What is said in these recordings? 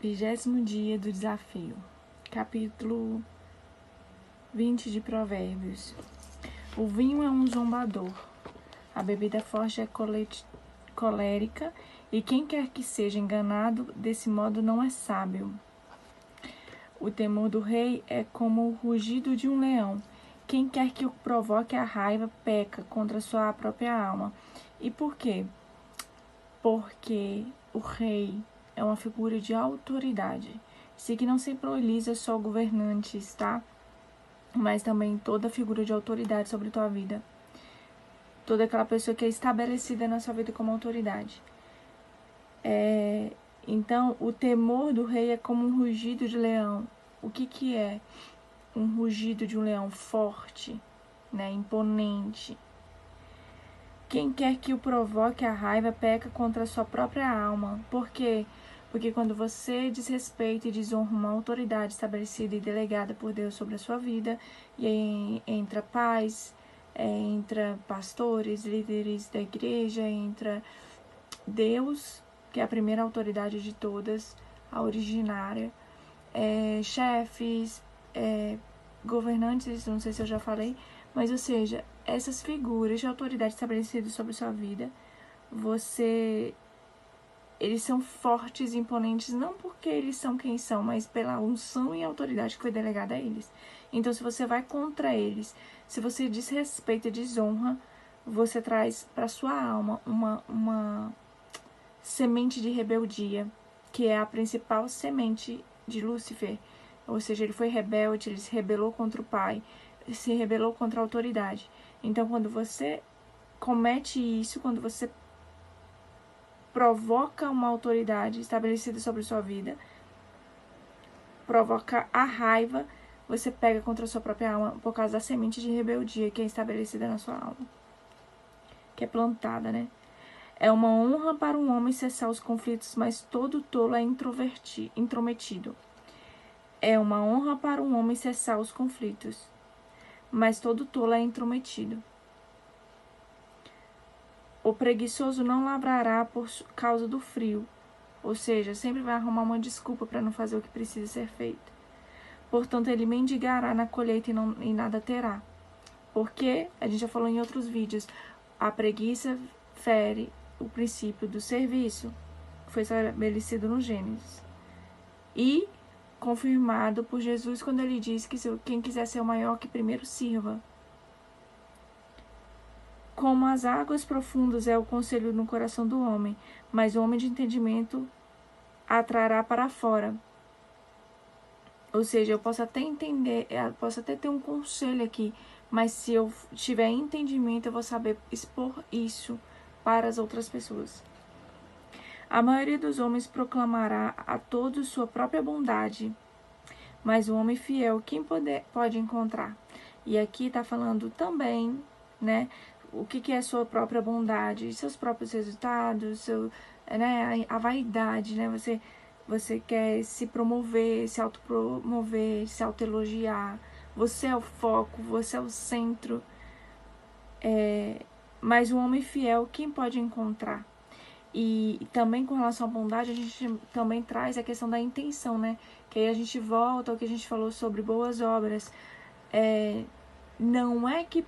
20º dia do desafio. Capítulo 20 de Provérbios. O vinho é um zombador, a bebida forte é colérica, e quem quer que seja enganado desse modo não é sábio. O temor do rei é como o rugido de um leão. Quem quer que o provoque a raiva peca contra sua própria alma. E por quê? Porque o rei é uma figura de autoridade. Isso aqui não simboliza só governantes, tá? Mas também toda figura de autoridade sobre tua vida. Toda aquela pessoa que é estabelecida na sua vida como autoridade. Então, o temor do rei é como um rugido de leão. O que é um rugido de um leão? Forte, né? Imponente. Quem quer que o provoque a raiva peca contra a sua própria alma. Por quê? Porque quando você desrespeita e desonra uma autoridade estabelecida e delegada por Deus sobre a sua vida, e aí entra pais, entra pastores, líderes da igreja, entra Deus, que é a primeira autoridade de todas, a originária, chefes, governantes, não sei se eu já falei, mas ou seja, essas figuras de autoridade estabelecidas sobre sua vida, eles são fortes e imponentes, não porque eles são quem são, mas pela unção e autoridade que foi delegada a eles. Então, se você vai contra eles, se você desrespeita e desonra, você traz para sua alma uma semente de rebeldia, que é a principal semente de Lúcifer. Ou seja, ele foi rebelde, ele se rebelou contra o Pai, se rebelou contra a autoridade. Então, quando você comete isso, quando você provoca uma autoridade estabelecida sobre sua vida, provoca a raiva, você pega contra a sua própria alma por causa da semente de rebeldia que é estabelecida na sua alma, que é plantada, né? É uma honra para um homem cessar os conflitos, mas todo tolo é intrometido. É uma honra para um homem cessar os conflitos, mas todo tolo é intrometido. O preguiçoso não lavrará por causa do frio, ou seja, sempre vai arrumar uma desculpa para não fazer o que precisa ser feito. Portanto, ele mendigará na colheita e nada terá. Porque, a gente já falou em outros vídeos, a preguiça fere o princípio do serviço, que foi estabelecido no Gênesis. E confirmado por Jesus quando ele disse que quem quiser ser o maior, que primeiro sirva. Como as águas profundas é o conselho no coração do homem, mas o homem de entendimento atrará para fora. Ou seja, eu posso até entender, eu posso até ter um conselho aqui, mas se eu tiver entendimento, eu vou saber expor isso para as outras pessoas. A maioria dos homens proclamará a todos sua própria bondade, mas o homem fiel, quem pode encontrar? E aqui está falando também, né, o que é sua própria bondade, seus próprios resultados, né, a vaidade, né, você quer se promover, se autopromover, se autoelogiar, você é o foco, você é o centro, mas o homem fiel, quem pode encontrar? E também com relação à bondade, a gente também traz a questão da intenção, né? Que aí a gente volta ao que a gente falou sobre boas obras. Não é que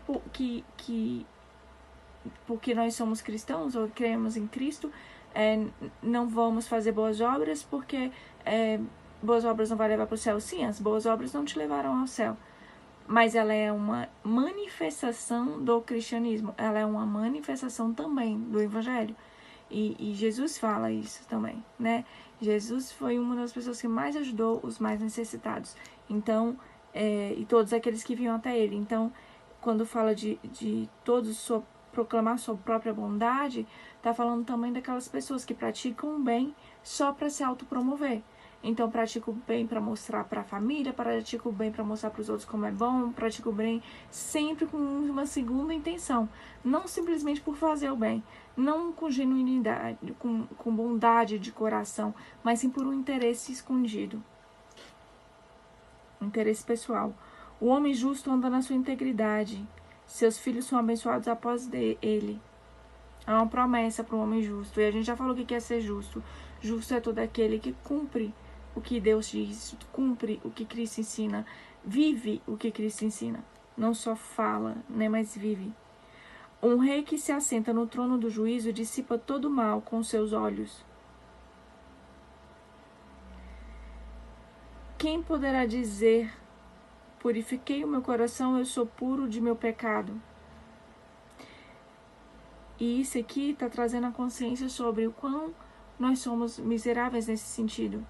porque nós somos cristãos ou cremos em Cristo, não vamos fazer boas obras porque boas obras não vai levar para o céu. Sim, as boas obras não te levarão ao céu. Mas ela é uma manifestação do cristianismo. Ela é uma manifestação também do evangelho. E Jesus fala isso também, né? Jesus foi uma das pessoas que mais ajudou os mais necessitados. Então, e todos aqueles que vinham até ele. Então, quando fala de todos proclamar sua própria bondade, tá falando também daquelas pessoas que praticam o bem só para se autopromover. Então, pratica o bem para mostrar para a família, pratica o bem para mostrar para os outros como é bom, pratica o bem sempre com uma segunda intenção. Não simplesmente por fazer o bem, não com genuinidade, com bondade de coração, mas sim por um interesse escondido, um interesse pessoal. O homem justo anda na sua integridade, seus filhos são abençoados após ele. Há uma promessa para o homem justo, e a gente já falou o que é ser justo. Justo é todo aquele que cumpre o que Deus diz, cumpre o que Cristo ensina, vive o que Cristo ensina. Não só fala, né, mas vive. Um rei que se assenta no trono do juízo dissipa todo o mal com seus olhos. Quem poderá dizer, purifiquei o meu coração, eu sou puro de meu pecado? E isso aqui está trazendo a consciência sobre o quão nós somos miseráveis nesse sentido.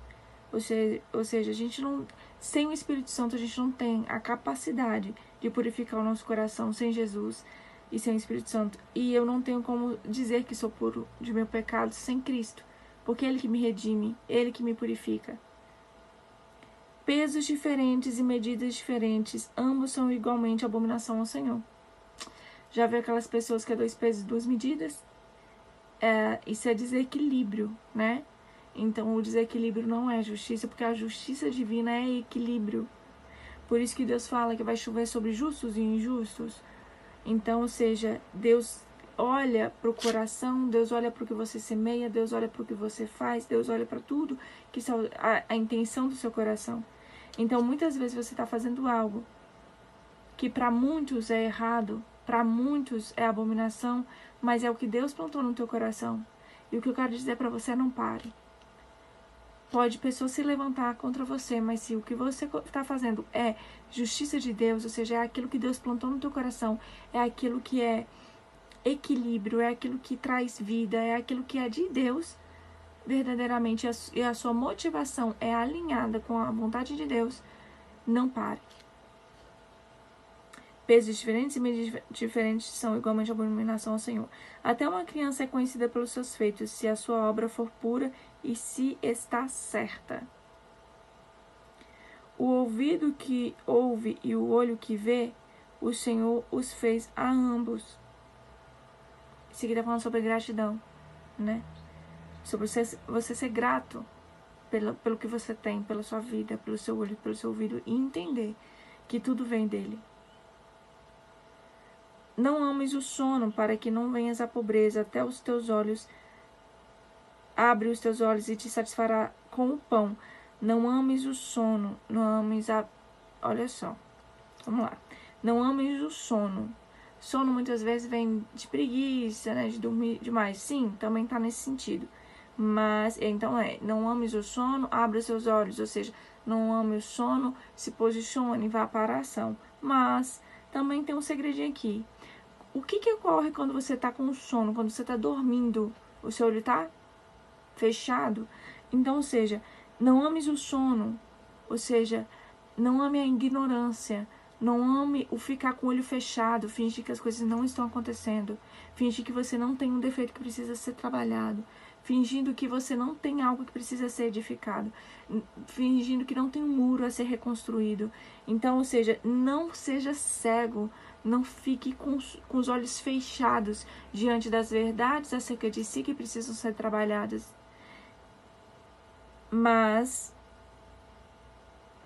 Ou seja, a gente não, sem o Espírito Santo, a gente não tem a capacidade de purificar o nosso coração sem Jesus e sem o Espírito Santo. E eu não tenho como dizer que sou puro de meu pecado sem Cristo, porque Ele que me redime, Ele que me purifica. Pesos diferentes e medidas diferentes, ambos são igualmente abominação ao Senhor. Já viu aquelas pessoas que é 2 pesos e 2 medidas? Isso é desequilíbrio, né? Então, o desequilíbrio não é justiça, porque a justiça divina é equilíbrio. Por isso que Deus fala que vai chover sobre justos e injustos. Então, ou seja, Deus olha para o coração, Deus olha para o que você semeia, Deus olha para o que você faz, Deus olha para tudo, que a intenção do seu coração. Então, muitas vezes você está fazendo algo que para muitos é errado, para muitos é abominação, mas é o que Deus plantou no teu coração. E o que eu quero dizer para você é: não pare. Pode pessoa se levantar contra você, mas se o que você está fazendo é justiça de Deus, ou seja, é aquilo que Deus plantou no teu coração, é aquilo que é equilíbrio, é aquilo que traz vida, é aquilo que é de Deus, verdadeiramente, e a sua motivação é alinhada com a vontade de Deus, não pare. Pesos diferentes e medidas diferentes são igualmente abominação ao Senhor. Até uma criança é conhecida pelos seus feitos, se a sua obra for pura e se está certa. O ouvido que ouve e o olho que vê, o Senhor os fez a ambos. Isso aqui está falando sobre gratidão, né? Sobre você ser grato pelo que você tem, pela sua vida, pelo seu olho, pelo seu ouvido, e entender que tudo vem dele. Não ames o sono, para que não venhas à pobreza, até os teus olhos. Abre os teus olhos e te satisfará com o pão. Não ames o sono, não ames a... Olha só, vamos lá. Não ames o sono. Sono muitas vezes vem de preguiça, né, de dormir demais. Sim, também tá nesse sentido. Mas, então não ames o sono, abra seus olhos. Ou seja, não ame o sono, se posicione, vá para a ação. Mas, também tem um segredinho aqui. O que ocorre quando você está com sono, quando você está dormindo? O seu olho está fechado? Então, ou seja, não ames o sono, ou seja, não ame a ignorância, não ame o ficar com o olho fechado, fingir que as coisas não estão acontecendo, fingir que você não tem um defeito que precisa ser trabalhado, fingindo que você não tem algo que precisa ser edificado, fingindo que não tem um muro a ser reconstruído. Então, ou seja, não seja cego, não fique com os olhos fechados diante das verdades acerca de si que precisam ser trabalhadas. Mas,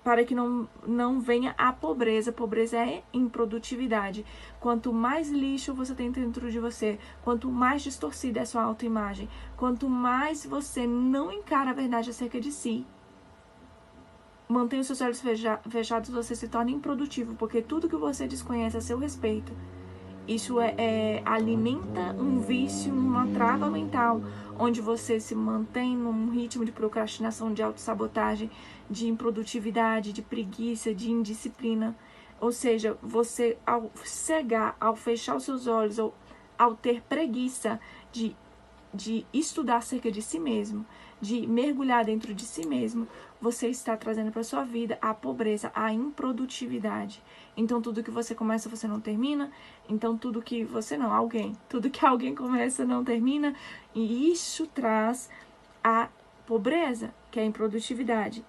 para que não venha a pobreza. Pobreza é improdutividade. Quanto mais lixo você tem dentro de você, quanto mais distorcida é a sua autoimagem, quanto mais você não encara a verdade acerca de si, mantenha os seus olhos fechados, você se torna improdutivo, porque tudo que você desconhece a seu respeito, isso alimenta um vício, uma trava mental, onde você se mantém num ritmo de procrastinação, de autossabotagem, de improdutividade, de preguiça, de indisciplina. Ou seja, você, ao cegar, ao fechar os seus olhos, ou ao ter preguiça de estudar acerca de si mesmo, de mergulhar dentro de si mesmo, você está trazendo para sua vida a pobreza, a improdutividade. Então, tudo que você começa, você não termina. Então, tudo que você não, alguém. Tudo que alguém começa, não termina. E isso traz a pobreza, que é a improdutividade.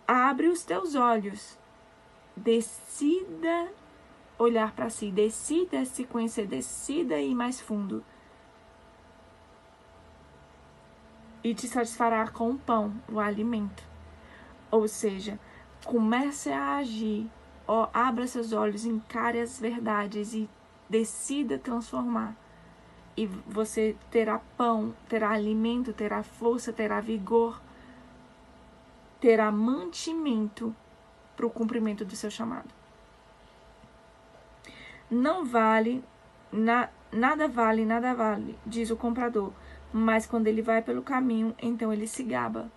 Abre os teus olhos. Decida olhar para si. Decida se conhecer. Decida ir mais fundo. E te satisfará com o pão, o alimento. Ou seja, comece a agir, abra seus olhos, encare as verdades e decida transformar. E você terá pão, terá alimento, terá força, terá vigor, terá mantimento para o cumprimento do seu chamado. Nada vale, diz o comprador, mas quando ele vai pelo caminho, então ele se gaba.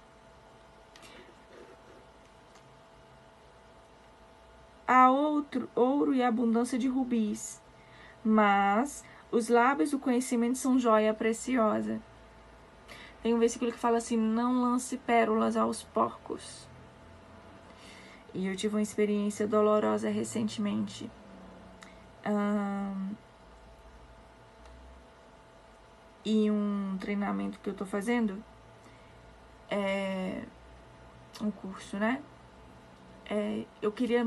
Há ouro e abundância de rubis, mas os lábios do conhecimento são joia preciosa. Tem um versículo que fala assim: não lance pérolas aos porcos. E eu tive uma experiência dolorosa recentemente. E um treinamento que eu tô fazendo, um curso, né? Eu queria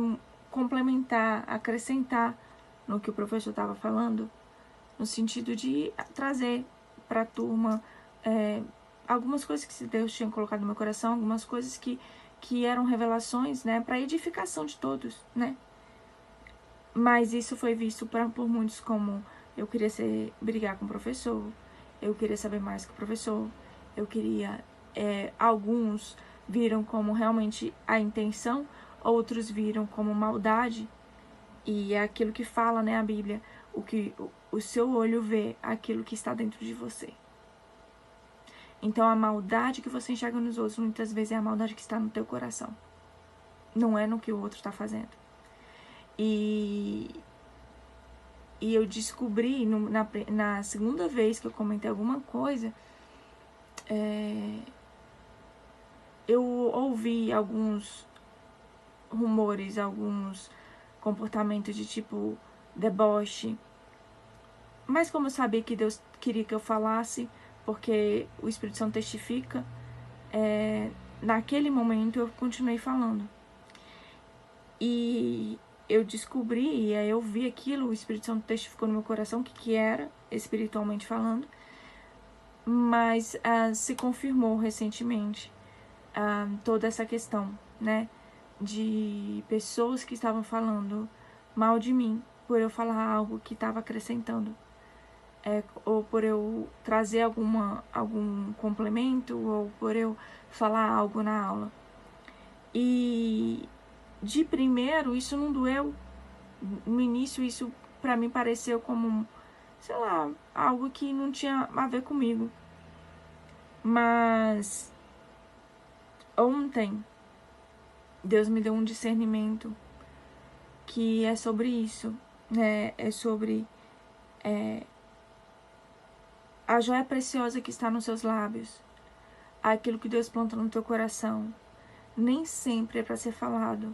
complementar, acrescentar no que o professor estava falando, no sentido de trazer para a turma algumas coisas que Deus tinha colocado no meu coração, algumas coisas que eram revelações, né, para edificação de todos, né? Mas isso foi visto por muitos como eu queria brigar com o professor, eu queria saber mais que o professor, eu queria... alguns viram como realmente a intenção, outros viram como maldade. E é aquilo que fala, né, a Bíblia, o seu olho vê aquilo que está dentro de você. Então a maldade que você enxerga nos outros muitas vezes é a maldade que está no teu coração. Não é no que o outro está fazendo. E eu descobri na segunda vez que eu comentei alguma coisa, eu ouvi alguns rumores, alguns comportamentos de tipo deboche. Mas como eu sabia que Deus queria que eu falasse, porque o Espírito Santo testifica, naquele momento eu continuei falando. E eu descobri, e aí eu vi aquilo, o Espírito Santo testificou no meu coração que era, espiritualmente falando, mas se confirmou recentemente toda essa questão, né, de pessoas que estavam falando mal de mim, por eu falar algo que estava acrescentando. Ou por eu trazer algum complemento, ou por eu falar algo na aula. E de primeiro, isso não doeu. No início, isso pra mim pareceu como, sei lá, algo que não tinha a ver comigo. Mas ontem, Deus me deu um discernimento que é sobre isso, né? É sobre a joia preciosa que está nos seus lábios, aquilo que Deus plantou no teu coração. Nem sempre é para ser falado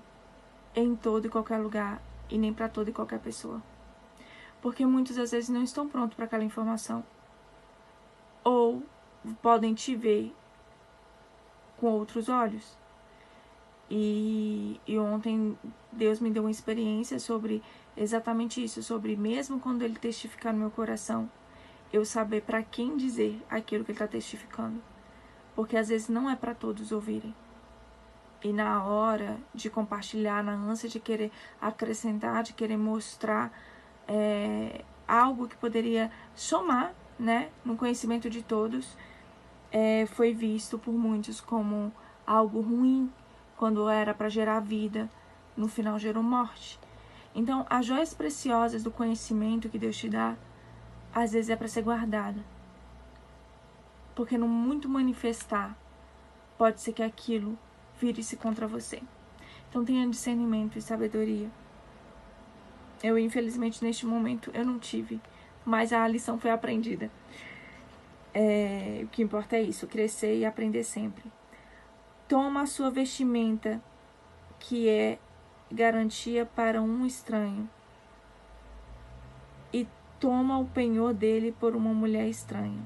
em todo e qualquer lugar e nem para toda e qualquer pessoa. Porque muitos às vezes não estão prontos para aquela informação. Ou podem te ver com outros olhos. E ontem Deus me deu uma experiência sobre exatamente isso, sobre mesmo quando Ele testificar no meu coração, eu saber para quem dizer aquilo que Ele está testificando. Porque às vezes não é para todos ouvirem. E na hora de compartilhar, na ânsia de querer acrescentar, de querer mostrar algo que poderia somar, né, no conhecimento de todos, foi visto por muitos como algo ruim, quando era para gerar vida, no final gerou morte. Então, as joias preciosas do conhecimento que Deus te dá, às vezes é para ser guardada. Porque no muito manifestar, pode ser que aquilo vire-se contra você. Então tenha discernimento e sabedoria. Eu, infelizmente, neste momento, eu não tive, mas a lição foi aprendida. O que importa é isso, crescer e aprender sempre. Toma a sua vestimenta, que é garantia para um estranho, e toma o penhor dele por uma mulher estranha.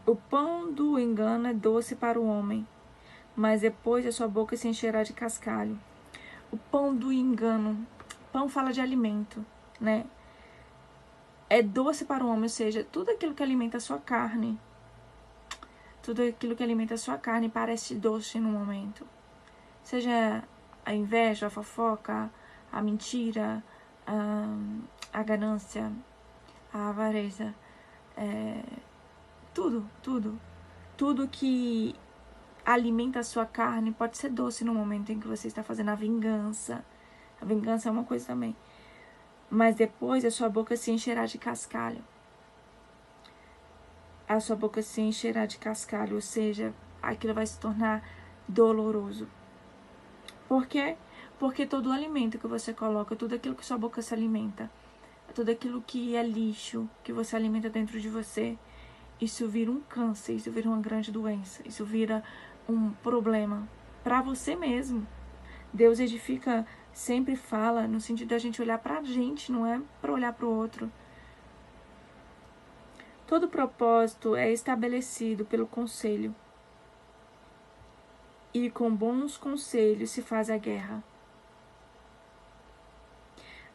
O pão do engano é doce para o homem, mas depois a sua boca se encherá de cascalho. O pão do engano, pão fala de alimento, né? É doce para o homem, ou seja, tudo aquilo que alimenta a sua carne, parece doce no momento. Seja a inveja, a fofoca, a mentira, a ganância, a avareza. Tudo, tudo. Tudo que alimenta a sua carne pode ser doce no momento em que você está fazendo a vingança. A vingança é uma coisa também. Mas depois a sua boca se encherá de cascalho. A sua boca se encherá de cascalho, ou seja, aquilo vai se tornar doloroso. Por quê? Porque todo o alimento que você coloca, tudo aquilo que sua boca se alimenta, tudo aquilo que é lixo que você alimenta dentro de você, isso vira um câncer, isso vira uma grande doença, isso vira um problema para você mesmo. Deus edifica, sempre fala no sentido da gente olhar para a gente, não é para olhar para o outro. Todo propósito é estabelecido pelo conselho, e com bons conselhos se faz a guerra.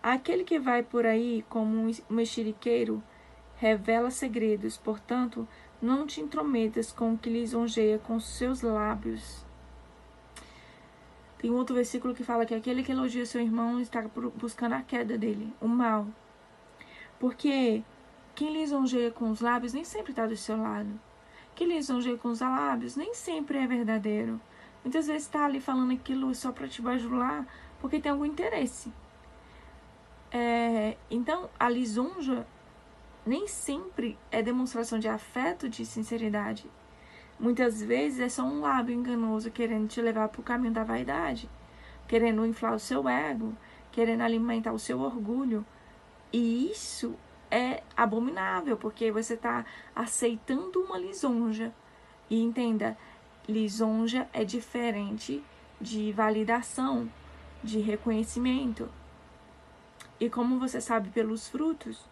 Aquele que vai por aí como um mexeriqueiro revela segredos, portanto, não te intrometas com o que lisonjeia com seus lábios. Tem outro versículo que fala que aquele que elogia seu irmão está buscando a queda dele, o mal. Porque quem lisonjeia com os lábios nem sempre está do seu lado. Quem lisonjeia com os lábios nem sempre é verdadeiro. Muitas vezes está ali falando aquilo só para te bajular, porque tem algum interesse. Então, a lisonja nem sempre é demonstração de afeto, de sinceridade. Muitas vezes é só um lábio enganoso querendo te levar para o caminho da vaidade, querendo inflar o seu ego, querendo alimentar o seu orgulho. E isso é abominável, porque você está aceitando uma lisonja. E entenda, lisonja é diferente de validação, de reconhecimento. E como você sabe pelos frutos,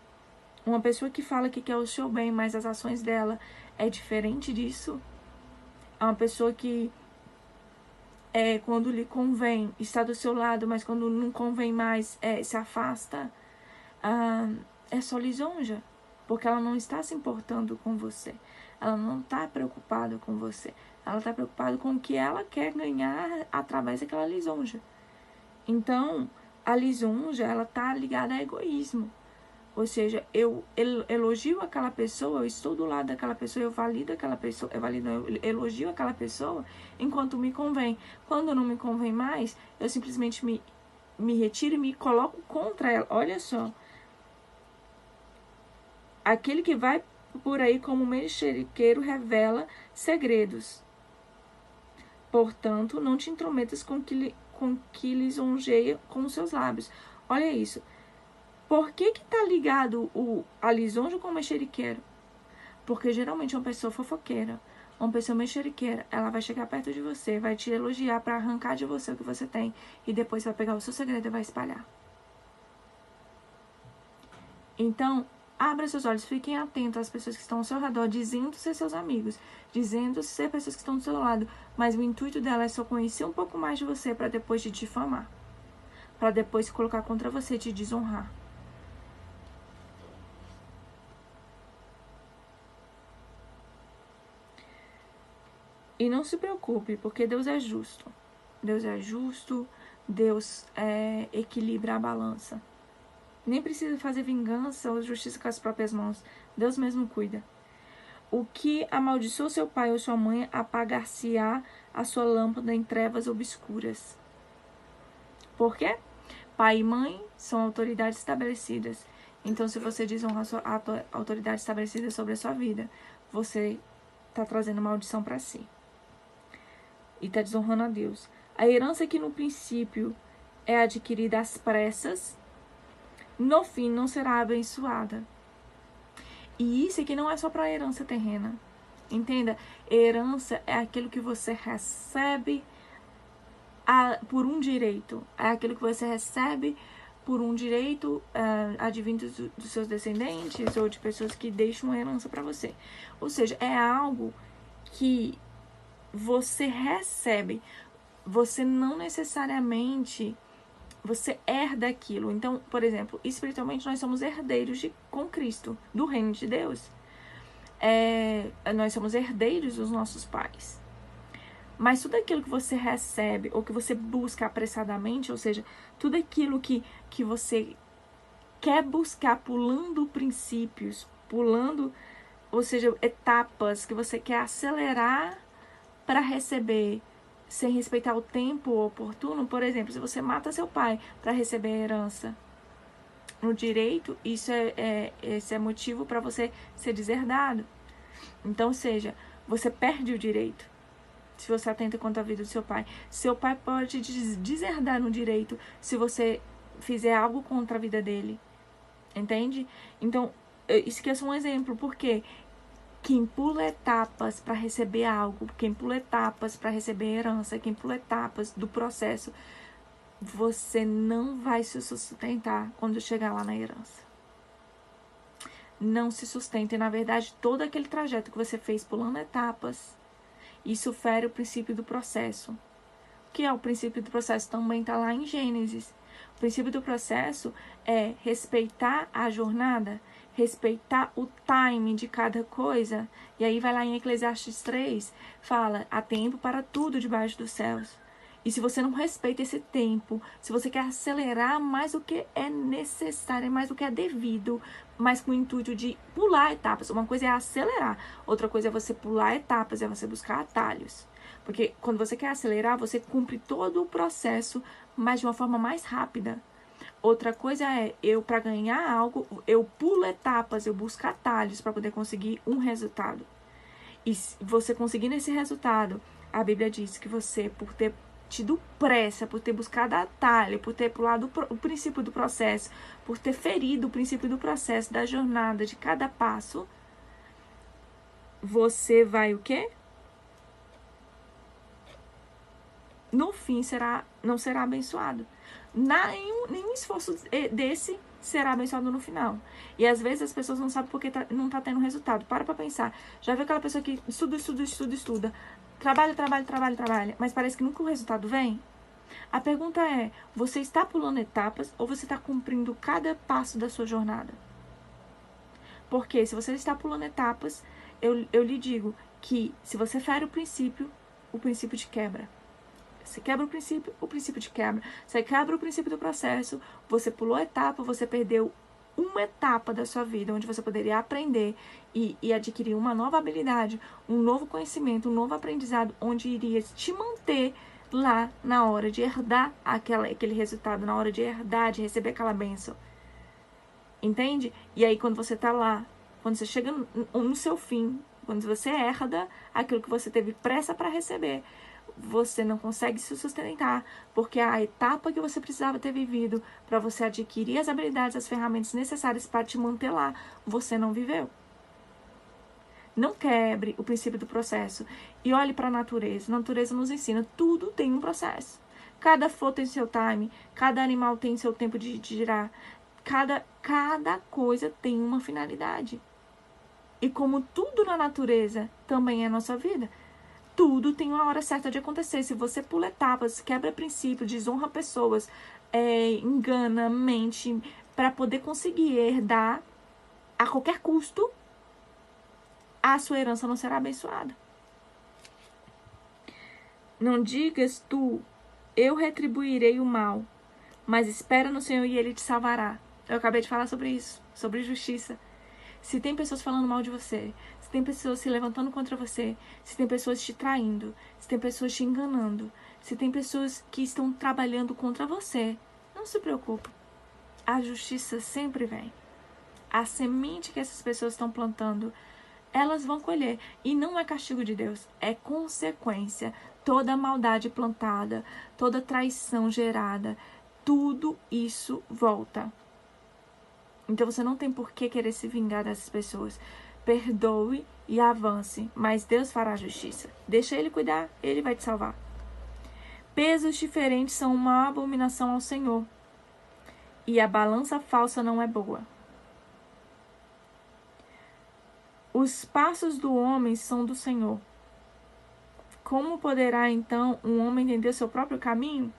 uma pessoa que fala que quer o seu bem, mas as ações dela é diferente disso. É uma pessoa que, quando lhe convém, está do seu lado, mas quando não convém mais, se afasta. É só lisonja, porque ela não está se importando com você. Ela não está preocupada com você. Ela está preocupada com o que ela quer ganhar através daquela lisonja. Então, a lisonja, ela está ligada a egoísmo. Ou seja, eu elogio aquela pessoa, eu estou do lado daquela pessoa, eu valido aquela pessoa, eu elogio aquela pessoa enquanto me convém. Quando não me convém mais, eu simplesmente me retiro e me coloco contra ela. Olha só. Aquele que vai por aí como mexeriqueiro revela segredos. Portanto, não te intrometas com que lisonjeia com os seus lábios. Olha isso. Por que está ligado a lisonja com o mexeriqueiro? Porque geralmente uma pessoa fofoqueira, uma pessoa mexeriqueira, ela vai chegar perto de você, vai te elogiar para arrancar de você o que você tem e depois vai pegar o seu segredo e vai espalhar. Então, abra seus olhos, fiquem atentos às pessoas que estão ao seu redor, dizendo ser seus amigos, dizendo ser pessoas que estão do seu lado, mas o intuito dela é só conhecer um pouco mais de você para depois te difamar, para depois se colocar contra você e te desonrar. E não se preocupe, porque Deus é justo. Deus é justo, Deus equilibra a balança. Nem precisa fazer vingança ou justiça com as próprias mãos. Deus mesmo cuida. O que amaldiçoou seu pai ou sua mãe, apagar-se-á a sua lâmpada em trevas obscuras. Por quê? Pai e mãe são autoridades estabelecidas. Então, se você desonra a autoridade estabelecida sobre a sua vida, você está trazendo maldição para si. E está desonrando a Deus. A herança que no princípio é adquirida às pressas, no fim não será abençoada. E isso aqui não é só para a herança terrena. Entenda, herança é aquilo que você recebe por um direito. É aquilo que você recebe por um direito advindo dos seus descendentes ou de pessoas que deixam uma herança para você. Ou seja, é algo que você recebe. Você não necessariamente... Você herda aquilo. Então, por exemplo, espiritualmente nós somos herdeiros com Cristo, do reino de Deus. Nós somos herdeiros dos nossos pais. Mas tudo aquilo que você recebe ou que você busca apressadamente, ou seja, tudo aquilo que você quer buscar pulando princípios, pulando ou seja, etapas que você quer acelerar para receber, sem respeitar o tempo oportuno. Por exemplo, se você mata seu pai para receber a herança no direito, esse é motivo para você ser deserdado. Então, ou seja, você perde o direito se você atenta contra a vida do seu pai. Seu pai pode te deserdar no direito se você fizer algo contra a vida dele. Entende? Então, isso aqui é só um exemplo, porque quem pula etapas para receber algo, quem pula etapas para receber herança, quem pula etapas do processo, você não vai se sustentar quando chegar lá na herança. Não se sustenta. E, na verdade, todo aquele trajeto que você fez pulando etapas, isso fere o princípio do processo. O que é o princípio do processo? Também está lá em Gênesis. O princípio do processo é respeitar a jornada, respeitar o time de cada coisa. E aí vai lá em Eclesiastes 3, fala, há tempo para tudo debaixo dos céus. E se você não respeita esse tempo, se você quer acelerar mais do que é necessário, mais do que é devido, mas com o intuito de pular etapas. Uma coisa é acelerar, outra coisa é você pular etapas, é você buscar atalhos. Porque quando você quer acelerar, você cumpre todo o processo, mas de uma forma mais rápida. Outra coisa é, para ganhar algo, eu pulo etapas, eu busco atalhos para poder conseguir um resultado. E se você conseguindo esse resultado, a Bíblia diz que você, por ter tido pressa, por ter buscado atalho, por ter pulado o princípio do processo, por ter ferido o princípio do processo, da jornada, de cada passo, você vai o quê? No fim, não será abençoado. Nenhum esforço desse será abençoado no final. E às vezes as pessoas não sabem porque não tá tendo resultado. Para pensar. Já viu aquela pessoa que estuda. Trabalha, mas parece que nunca o resultado vem? A pergunta é, você está pulando etapas ou você está cumprindo cada passo da sua jornada? Porque se você está pulando etapas, eu lhe digo que se você fere o princípio te quebra. Você quebra o princípio te quebra. Você quebra o princípio do processo, você pulou a etapa, você perdeu uma etapa da sua vida onde você poderia aprender e adquirir uma nova habilidade, um novo conhecimento, um novo aprendizado, onde iria te manter lá na hora de herdar aquele resultado, na hora de herdar, de receber aquela bênção. Entende? E aí quando você tá lá, quando você chega no seu fim, quando você herda aquilo que você teve pressa para receber, você não consegue se sustentar, porque a etapa que você precisava ter vivido para você adquirir as habilidades, as ferramentas necessárias para te manter lá, você não viveu. Não quebre o princípio do processo. E olhe para a natureza. A natureza nos ensina, tudo tem um processo. Cada flor tem seu time, cada animal tem seu tempo de girar, cada coisa tem uma finalidade. E como tudo na natureza também é a nossa vida, tudo tem uma hora certa de acontecer. Se você pula etapas, quebra princípios, desonra pessoas, engana, mente, para poder conseguir herdar a qualquer custo, a sua herança não será abençoada. Não digas tu, eu retribuirei o mal, mas espera no Senhor e Ele te salvará. Eu acabei de falar sobre isso, sobre justiça. Se tem pessoas falando mal de você, se tem pessoas se levantando contra você, se tem pessoas te traindo, se tem pessoas te enganando, se tem pessoas que estão trabalhando contra você, não se preocupe. A justiça sempre vem. A semente que essas pessoas estão plantando, elas vão colher. E não é castigo de Deus, é consequência. Toda maldade plantada, toda traição gerada, tudo isso volta. Então você não tem por que querer se vingar dessas pessoas. Perdoe e avance, mas Deus fará justiça. Deixa Ele cuidar, Ele vai te salvar. Pesos diferentes são uma abominação ao Senhor, e a balança falsa não é boa. Os passos do homem são do Senhor. Como poderá, então, um homem entender o seu próprio caminho?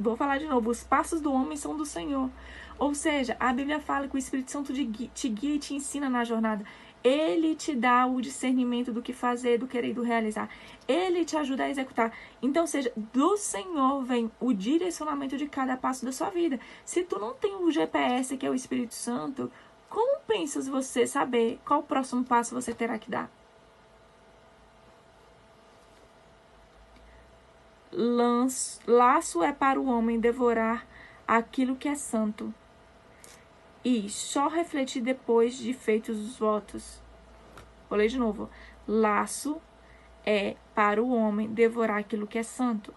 Vou falar de novo. Os passos do homem são do Senhor. Ou seja, a Bíblia fala que o Espírito Santo te guia e te ensina na jornada. Ele te dá o discernimento do que fazer, do querer e do realizar. Ele te ajuda a executar. Então, seja, do Senhor vem o direcionamento de cada passo da sua vida. Se tu não tem o GPS, que é o Espírito Santo, como pensas você saber qual o próximo passo você terá que dar? Laço é para o homem devorar aquilo que é santo, e só refletir depois de feitos os votos. Vou ler de novo. Laço é para o homem devorar aquilo que é santo,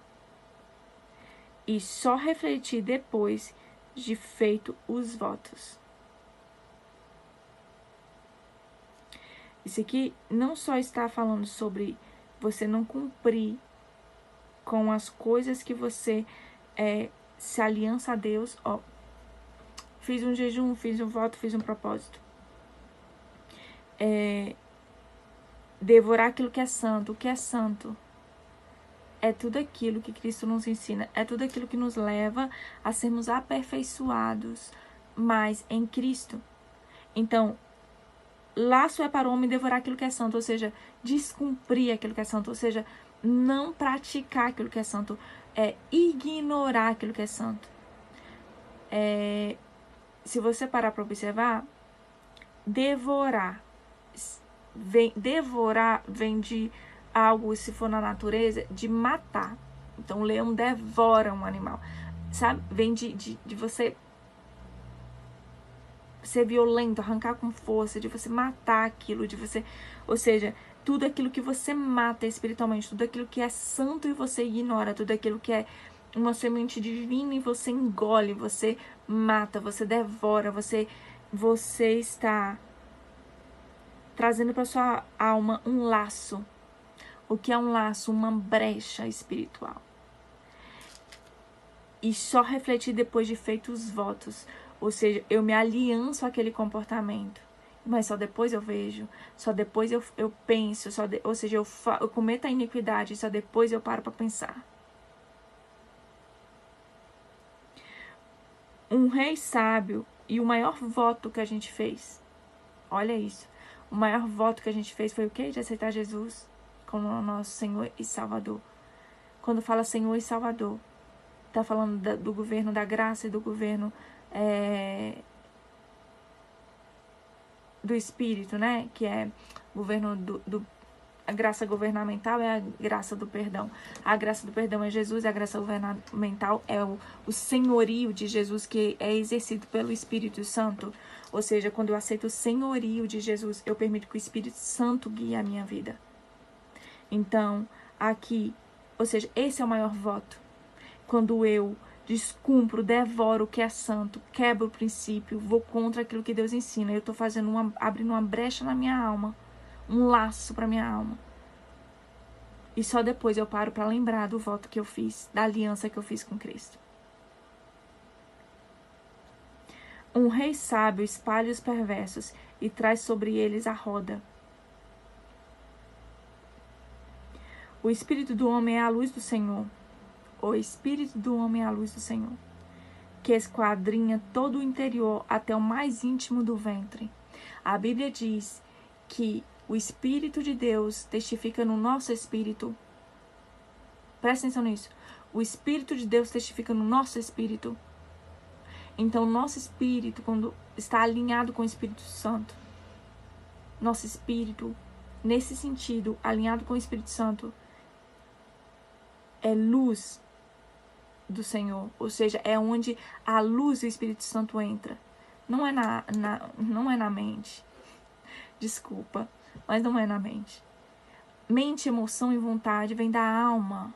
e só refletir depois de feito os votos. Isso aqui não só está falando sobre você não cumprir com as coisas que você se aliança a Deus. Ó, fiz um jejum, fiz um voto, fiz um propósito. Devorar aquilo que é santo. O que é santo? É tudo aquilo que Cristo nos ensina. É tudo aquilo que nos leva a sermos aperfeiçoados mais em Cristo. Então, laço é para o homem devorar aquilo que é santo, ou seja, descumprir aquilo que é santo, ou seja, não praticar aquilo que é santo, ignorar aquilo que é santo. Se você parar para observar, devorar vem de algo, se for na natureza, de matar. Então, o leão devora um animal, sabe? Vem de você ser violento, arrancar com força, de você matar aquilo, de você... Ou seja, tudo aquilo que você mata espiritualmente, tudo aquilo que é santo e você ignora, tudo aquilo que é uma semente divina e você engole, você mata, você devora, você está trazendo para sua alma um laço. O que é um laço? Uma brecha espiritual. E só refletir depois de feitos os votos. Ou seja, eu me alianço àquele comportamento. Mas só depois eu vejo. Só depois eu penso. Ou seja, eu cometo a iniquidade. Só depois eu paro para pensar. Um rei sábio e o maior voto que a gente fez. Olha isso. O maior voto que a gente fez foi o quê? De aceitar Jesus como nosso Senhor e Salvador. Quando fala Senhor e Salvador, está falando do governo da graça e do governo do Espírito, né? Que é o governo a graça governamental é a graça do perdão. A graça do perdão é Jesus, a graça governamental é o senhorio de Jesus, que é exercido pelo Espírito Santo. Ou seja, quando eu aceito o senhorio de Jesus, eu permito que o Espírito Santo guie a minha vida. Então, aqui, ou seja, esse é o maior voto. Quando eu descumpro, devoro o que é santo, quebro o princípio, vou contra aquilo que Deus ensina. Eu estou abrindo uma brecha na minha alma, um laço para minha alma. E só depois eu paro para lembrar do voto que eu fiz, da aliança que eu fiz com Cristo. Um rei sábio espalha os perversos e traz sobre eles a roda. O espírito do homem é a luz do Senhor. O espírito do homem é a luz do Senhor, que esquadrinha todo o interior até o mais íntimo do ventre. A Bíblia diz que o Espírito de Deus testifica no nosso espírito. Presta atenção nisso. O Espírito de Deus testifica no nosso espírito. Então, nosso espírito, quando está alinhado com o Espírito Santo, nosso espírito, nesse sentido, alinhado com o Espírito Santo, é luz do Senhor. Ou seja, é onde a luz do Espírito Santo entra. Não é na mente. Desculpa, mas não é na mente. Mente, emoção e vontade vem da alma.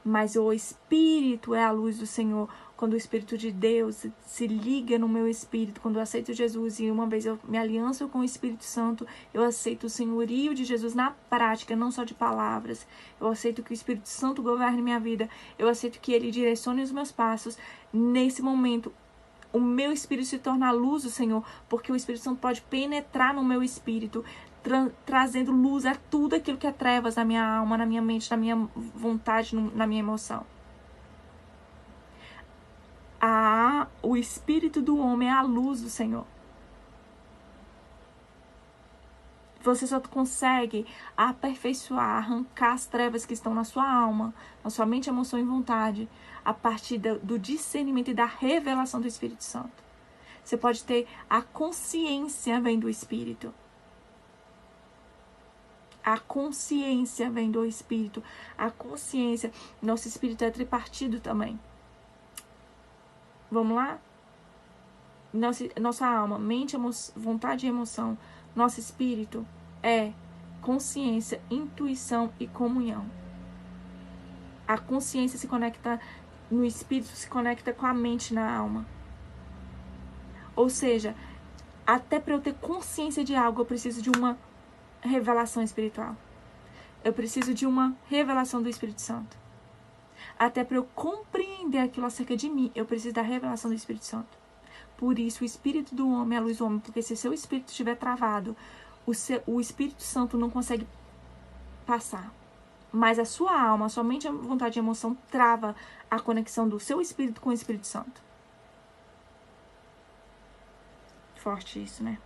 Mas o Espírito é a luz do Senhor. Quando o Espírito de Deus se liga no meu espírito, quando eu aceito Jesus e uma vez eu me alianço com o Espírito Santo, eu aceito o senhorio de Jesus na prática, não só de palavras. Eu aceito que o Espírito Santo governe minha vida. Eu aceito que Ele direcione os meus passos. Nesse momento, o meu espírito se torna a luz do Senhor, porque o Espírito Santo pode penetrar no meu espírito, trazendo luz a tudo aquilo que é trevas na minha alma, na minha mente, na minha vontade, na minha emoção. O espírito do homem é a luz do Senhor. Você só consegue aperfeiçoar, arrancar as trevas que estão na sua alma, na sua mente, emoção e vontade, a partir do discernimento e da revelação do Espírito Santo. Você pode ter a consciência, vem do Espírito. A consciência vem do Espírito. A consciência, nosso espírito é tripartido também. Vamos lá? Nossa alma, mente, vontade e emoção. Nosso espírito é consciência, intuição e comunhão. A consciência se conecta no espírito, se conecta com a mente na alma. Ou seja, até para eu ter consciência de algo, eu preciso de uma revelação espiritual. Eu preciso de uma revelação do Espírito Santo. Até para eu compreender aquilo acerca de mim, eu preciso da revelação do Espírito Santo. Por isso, o espírito do homem é a luz do homem, porque se seu espírito estiver travado, o Espírito Santo não consegue passar. Mas a sua alma, a sua mente, a vontade e a emoção trava a conexão do seu espírito com o Espírito Santo. Forte isso, né?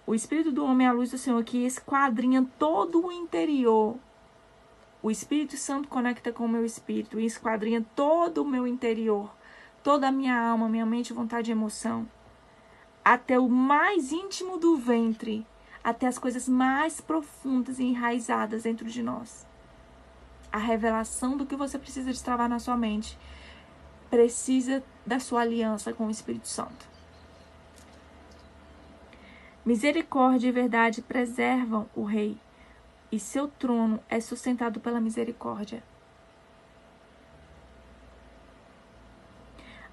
O espírito do homem é a luz do Senhor, que esquadrinha todo o interior. O Espírito Santo conecta com o meu espírito e esquadrinha todo o meu interior, toda a minha alma, minha mente, vontade e emoção, até o mais íntimo do ventre, até as coisas mais profundas e enraizadas dentro de nós. A revelação do que você precisa destravar na sua mente precisa da sua aliança com o Espírito Santo. Misericórdia e verdade preservam o rei, e seu trono é sustentado pela misericórdia.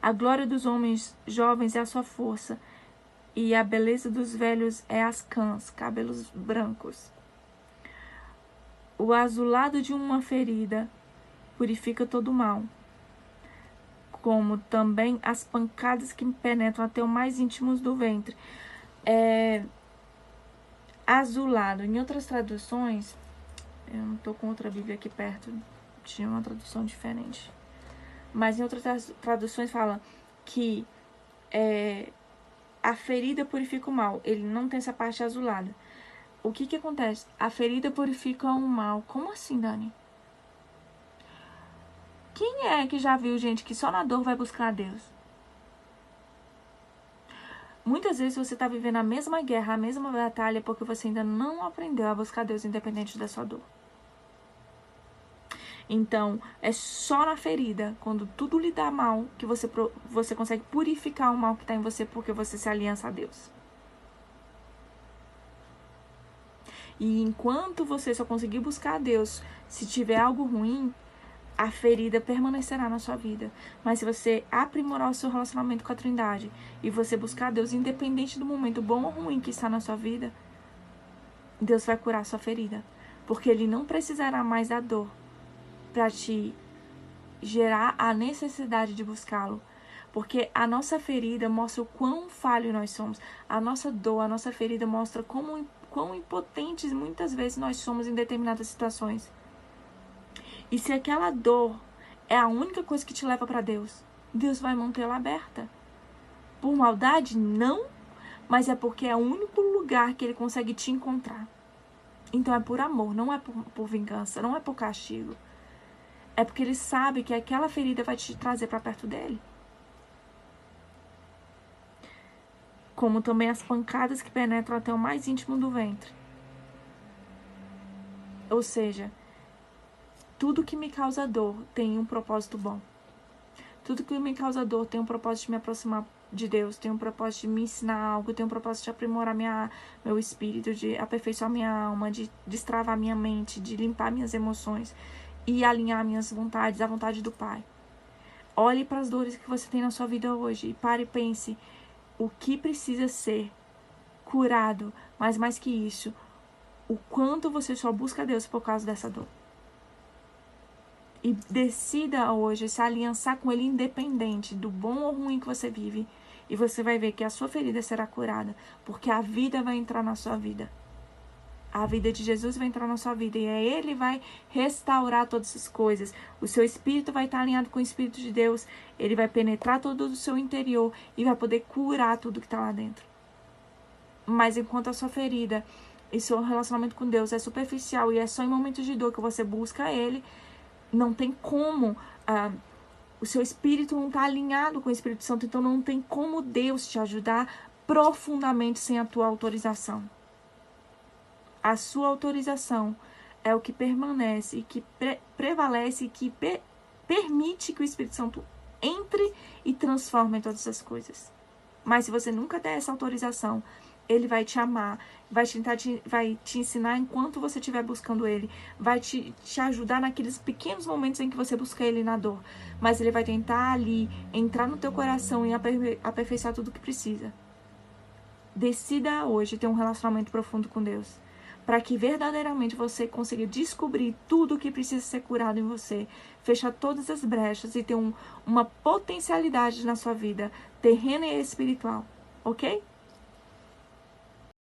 A glória dos homens jovens é a sua força, e a beleza dos velhos é as cãs, cabelos brancos. O azulado de uma ferida purifica todo o mal, como também as pancadas que penetram até o mais íntimos do ventre. Azulado. Em outras traduções, eu não tô com outra Bíblia aqui perto, tinha uma tradução diferente. Mas em outras traduções fala que a ferida purifica o mal. Ele não tem essa parte azulada. O que acontece? A ferida purifica o mal. Como assim, Dani? Quem é que já viu gente que só na dor vai buscar a Deus? Muitas vezes você está vivendo a mesma guerra, a mesma batalha, porque você ainda não aprendeu a buscar Deus independente da sua dor. Então, é só na ferida, quando tudo lhe dá mal, que você consegue purificar o mal que está em você, porque você se aliança a Deus. E enquanto você só conseguir buscar a Deus, se tiver algo ruim, a ferida permanecerá na sua vida. Mas se você aprimorar o seu relacionamento com a Trindade e você buscar a Deus, independente do momento bom ou ruim que está na sua vida, Deus vai curar a sua ferida. Porque Ele não precisará mais da dor para te gerar a necessidade de buscá-lo. Porque a nossa ferida mostra o quão falho nós somos. A nossa dor, a nossa ferida mostra quão impotentes muitas vezes nós somos em determinadas situações. E se aquela dor é a única coisa que te leva para Deus, Deus vai mantê-la aberta. Por maldade? Não. Mas é porque é o único lugar que Ele consegue te encontrar. Então é por amor, não é por vingança, não é por castigo. É porque Ele sabe que aquela ferida vai te trazer para perto dEle. Como também as pancadas que penetram até o mais íntimo do ventre. Ou seja, tudo que me causa dor tem um propósito bom. Tudo que me causa dor tem um propósito de me aproximar de Deus, tem um propósito de me ensinar algo, tem um propósito de aprimorar meu espírito, de aperfeiçoar minha alma, de destravar minha mente, de limpar minhas emoções e alinhar minhas vontades à vontade do Pai. Olhe para as dores que você tem na sua vida hoje e pare e pense o que precisa ser curado, mas mais que isso, o quanto você só busca Deus por causa dessa dor. E decida hoje se aliançar com Ele independente do bom ou ruim que você vive. E você vai ver que a sua ferida será curada. Porque a vida vai entrar na sua vida. A vida de Jesus vai entrar na sua vida. E aí Ele vai restaurar todas essas coisas. O seu espírito vai estar alinhado com o Espírito de Deus. Ele vai penetrar todo o seu interior. E vai poder curar tudo que está lá dentro. Mas enquanto a sua ferida e seu relacionamento com Deus é superficial. E é só em momentos de dor que você busca Ele. Não tem como O seu espírito não está alinhado com o Espírito Santo, então não tem como Deus te ajudar profundamente sem a tua autorização. A sua autorização é o que permanece e que prevalece e que permite que o Espírito Santo entre e transforme todas as coisas. Mas se você nunca der essa autorização, ele vai te amar, vai te ensinar enquanto você estiver buscando ele, vai te ajudar naqueles pequenos momentos em que você busca ele na dor. Mas ele vai tentar ali, entrar no teu coração e aperfeiçoar tudo o que precisa. Decida hoje ter um relacionamento profundo com Deus, para que verdadeiramente você consiga descobrir tudo o que precisa ser curado em você, fechar todas as brechas e ter uma potencialidade na sua vida, terrena e espiritual, ok?